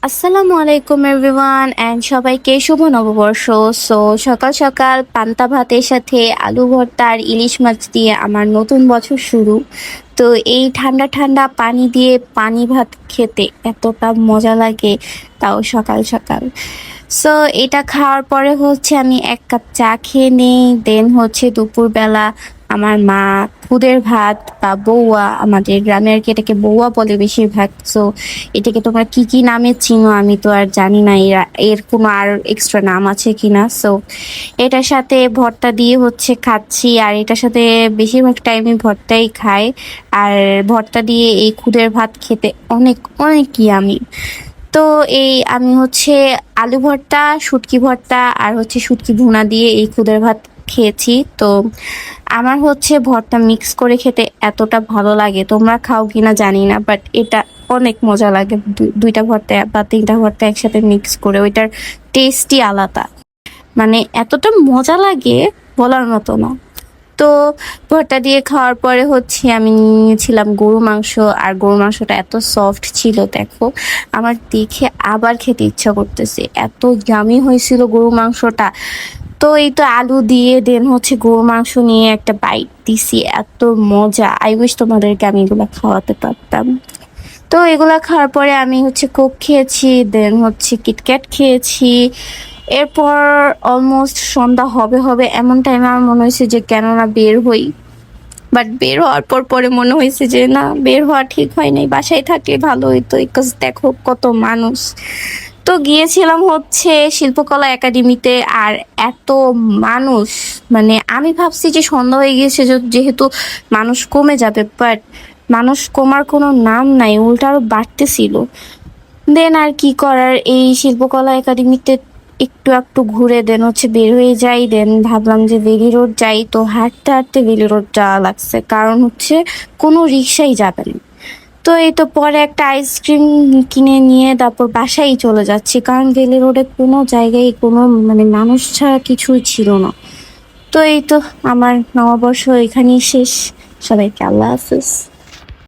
আসসালামু আলাইকুম everyone and সবাইকে শুভ নববর্ষ। সো সকাল সকাল পান্তা ভাতের সাথে আলু ভর্তা আর ইলিশ মাছ দিয়ে আমার নতুন বছর শুরু। তো এই ঠান্ডা ঠান্ডা পানি দিয়ে পানি ভাত খেতে এতটা মজা লাগে, তাও সকাল সকাল। সো এটা খাওয়ার পরে হচ্ছে আমি এক কাপ চা খেয়ে নিই, দেন হচ্ছে দুপুরবেলা আমার মা খুদের ভাত বা বৌয়া, আমাদের গ্রামে আর কি এটাকে বৌয়া বলে বেশিরভাগ। সো এটাকে তোমরা কি কি নামে চিনো আমি তো আর জানি না, এর কোনো আর এক্সট্রা নাম আছে কিনা। সো এটার সাথে ভর্তা দিয়ে হচ্ছে খাচ্ছি, আর এটার সাথে বেশিরভাগ টাইমে ভর্তাই খাই। আর ভর্তা দিয়ে এই খুদের ভাত খেতে অনেক অনেক ইয়ামি। তো এই আমি হচ্ছে আলু ভর্তা, শুটকি ভর্তা আর হচ্ছে শুটকি ভুনা দিয়ে এই খুদের ভাত খেয়েছি। তো আমার হচ্ছে ভর্তা মিক্স করে খেতে এতটা ভালো লাগে, তোমরা খাও কিনা জানি না, বাট এটা অনেক মজা লাগে। দুইটা ভর্তা বা তিনটা ভর্তা একসাথে মিক্স করে, ওইটার টেস্টই আলাদা, মানে এতটা মজা লাগে বলার মতো না। তো ভর্তা দিয়ে খাওয়ার পরে হচ্ছে আমি নিয়েছিলাম গরু মাংস, আর গরু মাংসটা এত সফট ছিল দেখো, আমার দেখে আবার খেতে ইচ্ছা করতেছে, এত জামি হয়েছিল গরু মাংসটা। তো এই তো আলু দিয়ে দেন হচ্ছে গরু মাংস নিয়ে একটা বাইট দিছি, এত মজা, আই উইশ তোমাদেরকে আমি এগুলা খাওয়াতে পারতাম। তো এগুলা খাওয়ার পরে আমি হচ্ছে কোক খেয়েছি, দেন হচ্ছে কিটক্যাট খেয়েছি। এরপর অলমোস্ট সন্ধ্যা হবে হবে এমন টাইমে আমার মনে হয়েছে যে কেননা বের হই, বাট বের হওয়ার পর পরে মনে হয়েছে যে না, বের হওয়া ঠিক হয় নাই, বাসায় থাকলে ভালো হইতো, বিকজ দেখো কত মানুষ। তো গিয়েছিলাম হচ্ছে শিল্পকলা একাডেমিতে, আর এত মানুষ, মানে আমি ভাবছি যে সন্ধ্যা হয়ে গিয়েছে যেহেতু মানুষ কমে যাবে, বাট মানুষ কমার কোনো নাম নাই, উল্টা আরো বাড়তেছিল। দেন আর কি করার, এই শিল্পকলা একাডেমিতে একটু একটু ঘুরে দেন হচ্ছে বের হয়ে যাই, দেন ভাবলাম যে বেলি রোড যাই। তো হাঁটতে হাঁটতে বেলি রোড যাওয়া লাগছে, কারণ হচ্ছে কোনো রিক্সাই যাবে না। তো এই তো পরে একটা আইসক্রিম কিনে নিয়ে তারপর বাসায় চলে যাচ্ছি, কারণ বেলি রোডে কোনো জায়গায় কোনো মানে মানুষ ছাড়া কিছুই ছিল না। তো এই তো আমার নববর্ষ এখানেই শেষ। সবাইকে আল্লাহ হাফিজ।